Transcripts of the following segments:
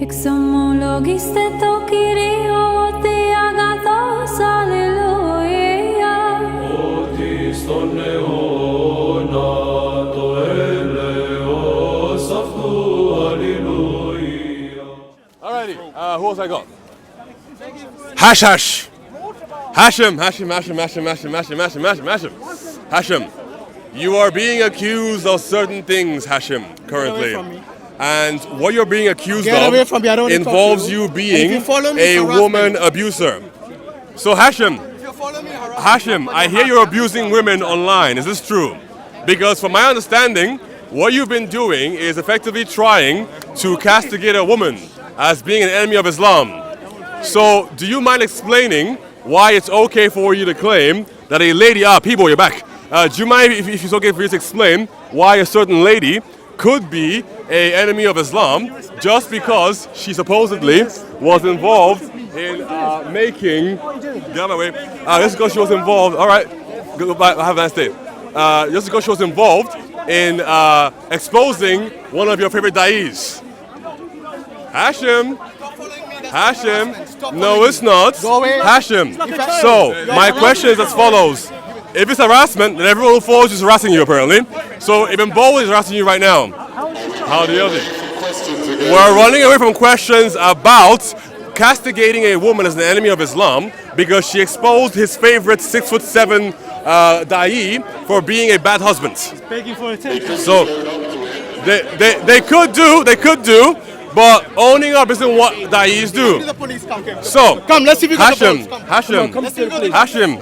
Ik somologiste tokiri oti agathos alleluia. Oti stonne ona to eleo saftu alleluia. Alrighty, who else I got? Hash. Hashim. Hashim, you are being accused of certain things, Hashim, currently. And what you're being accused of involves you being a woman abuser. So Hashim, I hear you're abusing women online. Is this true? Because from my understanding, what you've been doing is effectively trying to castigate a woman as being an enemy of Islam. So do you mind explaining why it's okay for you to claim that a lady, people, you're back. Do you mind if it's okay for you to explain why a certain lady could be an enemy of Islam just because she supposedly was involved in making, get out of my way, just because she was involved, all right, goodbye, have a nice day. Just because she was involved in exposing one of your favorite da'is. Hashim, no it's not. Hashim, so my question is as follows. If it's harassment, then everyone who follows you is harassing you apparently. So Ibn Bowl is harassing you right now. How do you do? We're running away from questions about castigating a woman as an enemy of Islam because she exposed his favorite 6'7" da'i for being a bad husband. Begging for attention. So they could do, but owning up isn't what da'is do. So Come, let's see if you got the Hashim,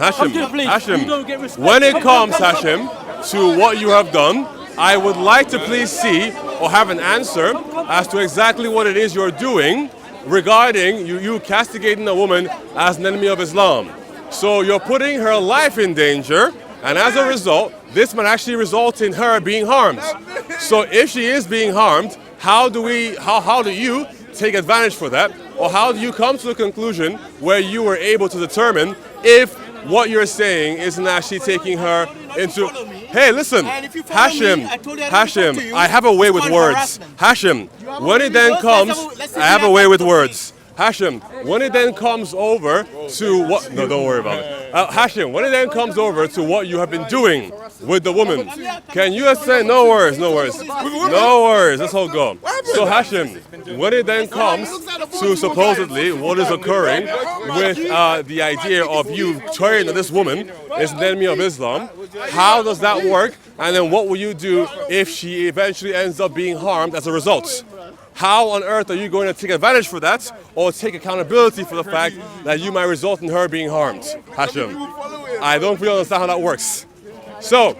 when it comes, Hashim, to what you have done, I would like to please see or have an answer as to exactly what it is you're doing regarding you castigating a woman as an enemy of Islam. So you're putting her life in danger, and as a result, this might actually result in her being harmed. So if she is being harmed, how do you take advantage for that? Or how do you come to the conclusion where you were able to determine if what you're saying isn't actually taking her into... Hey, listen, Hashim, I have a way with words. Hashim, when it then comes... I have a way with words. Hashim, when it then comes over to what... No, don't worry about it. Hashim, when it then comes over to what you have been doing with the woman, can you say... No worries, let's all go. So Hashim, when it then comes to supposedly what is occurring with the idea of you turning that this woman is an enemy of Islam, how does that work? And then what will you do if she eventually ends up being harmed as a result? How on earth are you going to take advantage for that or take accountability for the fact that you might result in her being harmed? Hashim, I don't really understand how that works. So,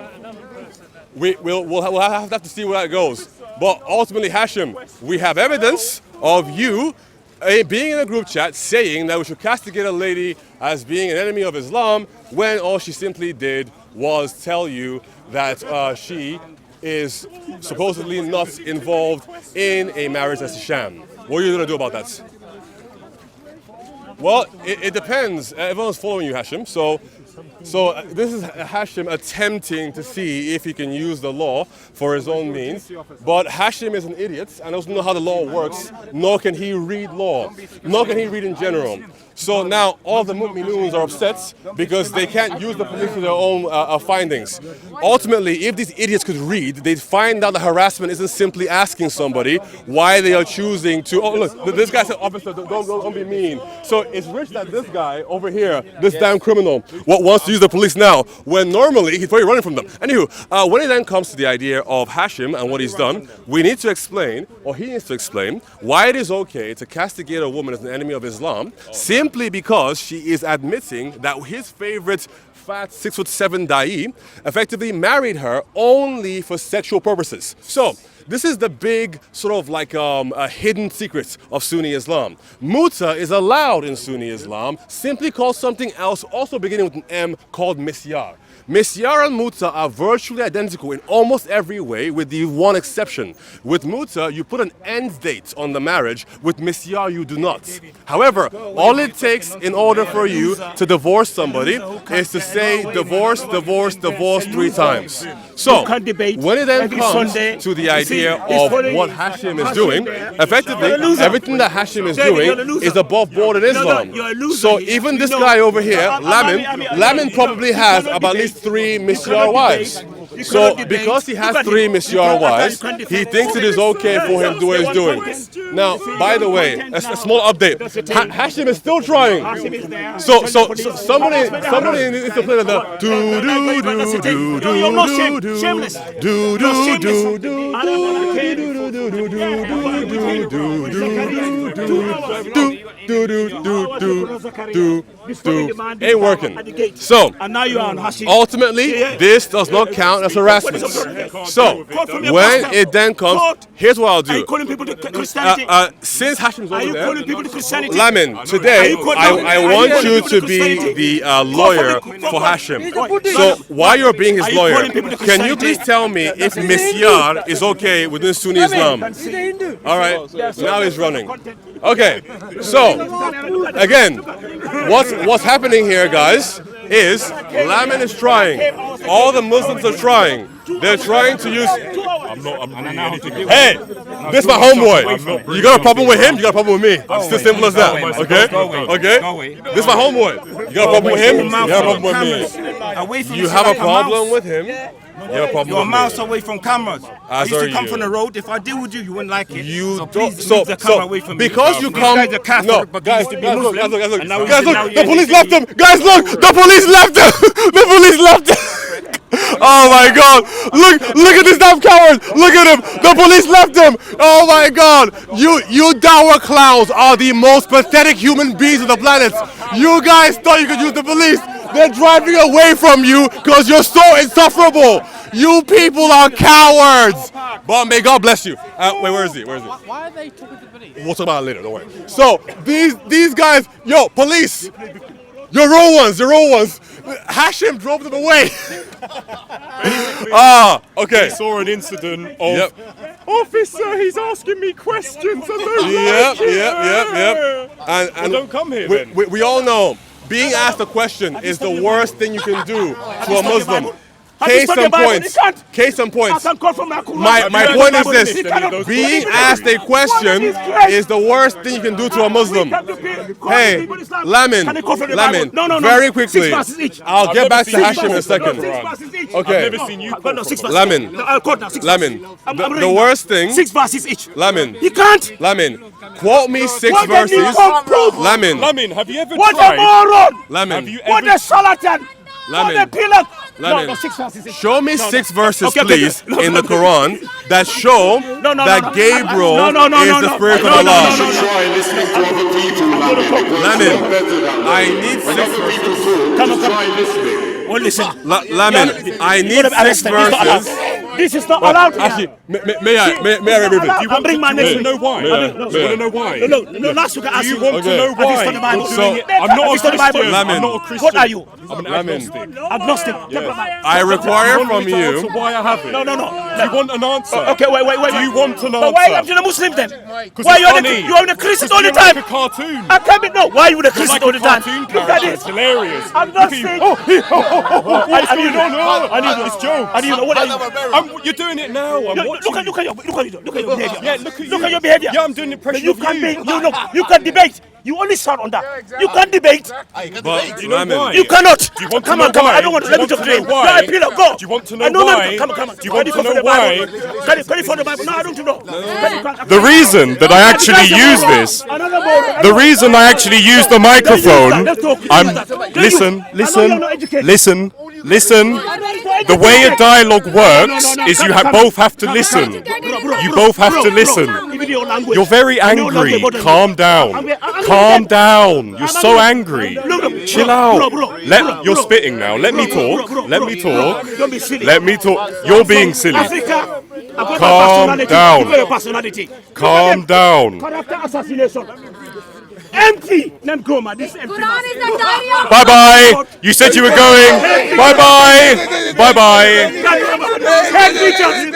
we'll have to see where that goes. But ultimately, Hashim, we have evidence of you being in a group chat saying that we should castigate a lady as being an enemy of Islam when all she simply did was tell you that she is supposedly not involved in a marriage that's a sham. What are you going to do about that? Well, it depends. Everyone's following you, Hashim. So this is Hashim attempting to see if he can use the law for his own means. But Hashim is an idiot and doesn't know how the law works, nor can he read law, nor can he read in general. So now all the mu'minoons are upset because they can't use the police for their own findings. Ultimately, if these idiots could read, they'd find out that harassment isn't simply asking somebody why they are choosing to... Oh, look, this guy said, officer, don't be mean. So it's rich that this guy over here, this damn criminal, wants to use the police now, when normally he's probably running from them. Anywho, when it then comes to the idea of Hashim and what he's done, we need to explain, or he needs to explain, why it is okay to castigate a woman as an enemy of Islam, simply because she is admitting that his favorite fat 6'7" da'i effectively married her only for sexual purposes. So this is the big sort of like a hidden secret of Sunni Islam. Muta is allowed in Sunni Islam, simply called something else, also beginning with an M, called misyar. Misyar and Muta are virtually identical in almost every way, with the one exception. With Muta, you put an end date on the marriage. With Misyar, you do not. However, all it takes in order for you to divorce somebody is to say divorce, divorce, divorce 3 times. So, when it then comes to the idea of what Hashim is doing, effectively, everything that Hashim is doing is above board in Islam. So even this guy over here, Lamin probably has about at least 3 Misyar wives. So because he has 3 Misyar wives, he thinks it is okay for him to do what he's doing. Now, by the way, a small update. Hashim is still trying. So somebody needs to play the do do do do do do do do do. Ain't working. So ultimately, this does not count as harassment. So when it then comes, here's what I'll do. Since Hashim's over there, Lamin, today I want you to be the lawyer for Hashim. So while you're being his lawyer, can you please tell me if Misyar is okay within Sunni Islam? All right, now he's running. Okay, so again, what's happening here, guys, is Lamin is trying. All the Muslims are trying. They're trying to use. I'm not doing anything. Hey, this is my homeboy. You got a problem with him? You got a problem with me. It's as simple as that. Okay? This is my homeboy. You got a problem with him? You have a problem with me. You have a problem with him? You're miles away from cameras. I used to come from the road. If I deal with you, you wouldn't like it. You please move the camera away from me. Because you come. No, guys, look. The police left him. Guys, look. The police left him. The police left him. Oh my God! Look at this damn coward! Look at him! The police left him! Oh my God! You dour clowns are the most pathetic human beings on the planet. You guys thought you could use the police. They're driving away from you because you're so insufferable. You people are cowards. But may God bless you. Wait, where is he? Why are they talking to the police? We'll talk about it later. Don't worry. So these guys, yo, police. You're real ones. Hashim drove them away. Okay. I saw an incident of, officer, he's asking me questions. Yep. And don't come here then. We all know being asked a question is the worst thing you can do to a Muslim. Case in point. My point is this: being asked a question is the worst thing you can do to a Muslim. Hey, Lamin, very quickly. I'll get back to Hashim in a second. Okay. I've never seen you. Lamin, the worst thing. 6 verses each. Lamin, He can't. Lamin, quote me 6 verses. Lamin, have you ever What a tried? moron! Lamin, What a charlatan! What a pillar! Lamin, 6 verses each. show me 6 verses, please, in the Quran that show that Gabriel is the spirit of Allah. Lamin, I need 6 verses. Well, listen. Lamin, I need 6 verses. This is not allowed here. Actually, may I remove it? You want to know why? You want to know why? No, last week I asked you. You want to know why? I'm not a Christian. I'm not a Christian. What are you? I'm an agnostic. Agnostic. I require from you. Why I have it? No. Do you want an answer? Okay, wait. Do you want an But why are answer? you the Muslim then? Because Why it's you are the Christian all the Like time? a cartoon. I can't be, no. Why are you the Christian Like all a the time? cartoon Look at character. this. It's hilarious. Agnostic. What's going on? It's jokes. And you know what are you? You're doing it now. I'm watching. Look at your behavior. Yeah, look at you. Look at your behavior. Yeah, I'm doing the pressure You of can't you. you can debate. You only shout on that. You can't debate. But You know why? You cannot. Do you want to Come know on. why? I don't want to. Let me talk to you. why? No, I appeal. Go. Do you want to know No, why? Come on. Do you want to know why? Can you for the Bible? No, I don't know. The reason that I actually use this, the reason I actually use the microphone, listen. The way a dialogue works is you both have to listen. You both have to listen. You're very angry. Calm down. Calm down. You're so angry. Chill out. You're spitting now. Let me talk. Let me talk. You're being silly. Calm down. Calm down. Character assassination. empty. Them go, man. This empty. Quran is the diary of Bye bye. You said you were going. Bye bye. Bye bye. Help me, just.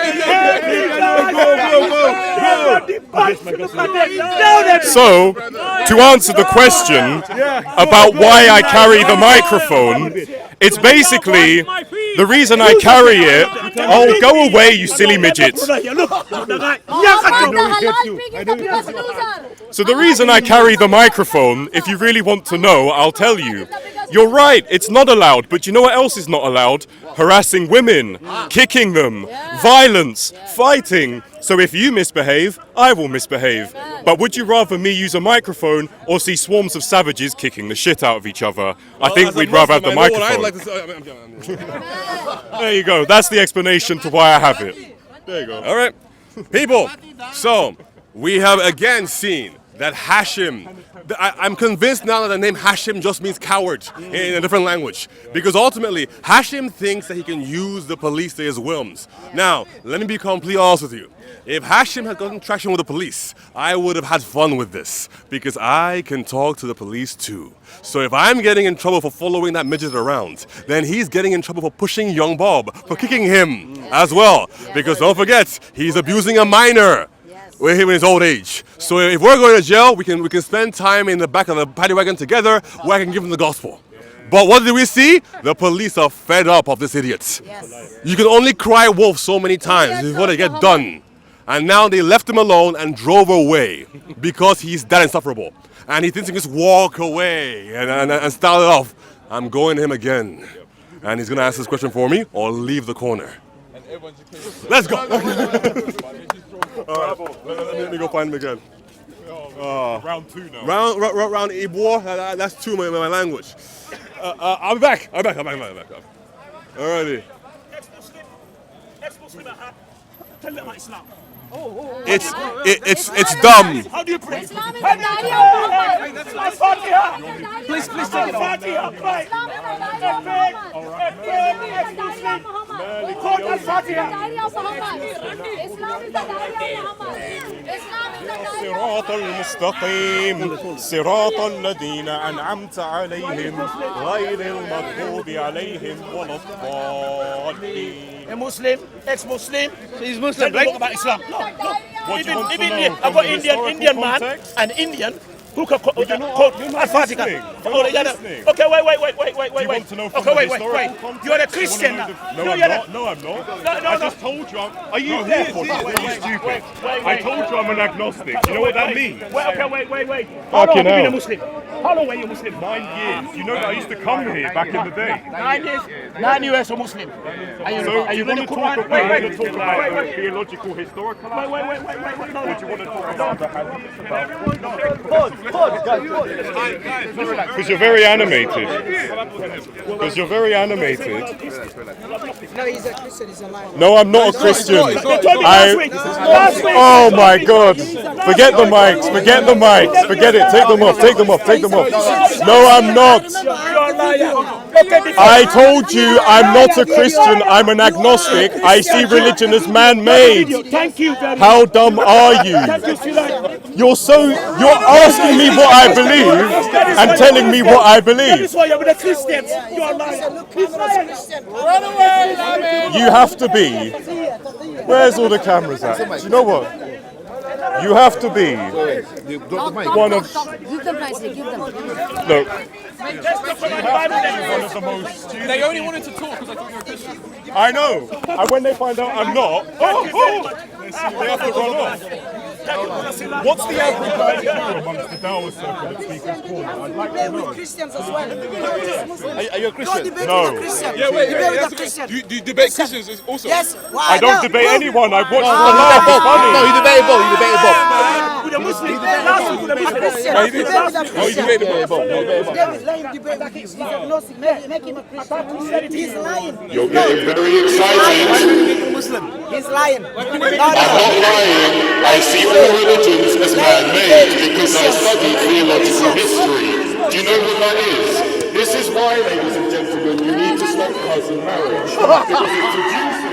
So, to answer the question about why I carry the microphone, it's basically the reason I carry it. Oh, go away, you silly midgets. So the reason I carry the microphone, if you really want to know, I'll tell you. You're right, it's not allowed, but you know what else is not allowed? Harassing women, kicking them, violence, fighting. So if you misbehave, I will misbehave. But would you rather me use a microphone or see swarms of savages kicking the shit out of each other? I think we'd rather have the microphone. There you go, that's the explanation to why I have it. There you go. All right, people. So we have again seen that Hashim. I'm convinced now that the name Hashim just means coward in a different language. Because ultimately, Hashim thinks that he can use the police to his whims. Now, let me be completely honest with you. If Hashim had gotten traction with the police, I would have had fun with this. Because I can talk to the police too. So if I'm getting in trouble for following that midget around, then he's getting in trouble for pushing young Bob, for kicking him as well. Because don't forget, he's abusing a minor. With him in his old age. So if we're going to jail, we can spend time in the back of the paddy wagon together where I can give him the gospel. But what did we see? The police are fed up of this idiot. Yes. You can only cry wolf so many times before they get done. And now they left him alone and drove away because he's that insufferable. And he thinks he can just walk away and start it off. I'm going to him again. And he's going to ask this question for me or leave the corner. Let's go. Let me go find him again. Round two now. Round Ibor, that's two in my language. I'll be back. Alrighty. Ex-Muslim, tell them about Islam. It's dumb. How do you pray? Islam is the diary of Muhammad. Please take it off. صراط المستقيم صراط الذين أنعمت عليهم غير المغضوب عليهم ولا الضالين. A Muslim, ex-Muslim. He's Muslim, Right? right? About Islam. No. What do you want to Even know? I've got Historical Indian man, context? an Indian who can quote you're not Al-Fatiha. listening. You're Oh, not yeah, listening. okay, wait. Do you want to know from Okay, the wait. historical context? You're a You wanna Christian know now. No, I'm you're not. No, I'm not. No. I just told you. Are you here for this? Are you stupid? I told you I'm an agnostic. You know what that means? Wait. Fucking How long have you been a hell. Muslim? How long were you Muslim? 9 years. You know that I used to come here back in the day. 9 years. 9 years a Muslim. So Are you want going to to talk Quran? about the theological, historical aspect? Wait. Or do you want to talk about the hadith? Because you're very animated. No, he's a Christian, he's a liar. No, I'm not a Christian. Last week. Oh my God! Forget the mics. Forget it. Take them off. No, I'm not. I told you I'm not a Christian. I'm an agnostic. I see religion as man-made. Thank you very much. How dumb are you? You're asking me what I believe and telling me what I That believe. is why you're with the Christians. You are lying. Run away! You have to be. Where's all the cameras at? Do you know what? You have to be one of. Give them nicely, give them. Look, They only wanted to talk because I thought you were a Christian. I know. And when they find out I'm not, they have to run off. What's the average IQ amongst the Dawah circle that speakers call? I'd like to They're know. with Christians as well. Are you a Go Christian? debate No. with a Christian. Yeah, wait. Debate with a That's Christian. okay. Do you debate Christians also? Yes. Why I don't not? debate Prove. anyone. I watch the Ah. laugh. It's funny. No, you debated Bob. With a Muslim. Last week with a With a Muslim. Christian. No, you Debate did. with a Oh, you Christian. debated Bob. David, let him debate with He's agnostic. Make him a Christian. He's lying. You're getting very excited. He's lying. I'm not lying. I see all religions as man-made because I study theological history. Do you know what that is? This is why, ladies and gentlemen, you need to stop cousin marriage. Because it produces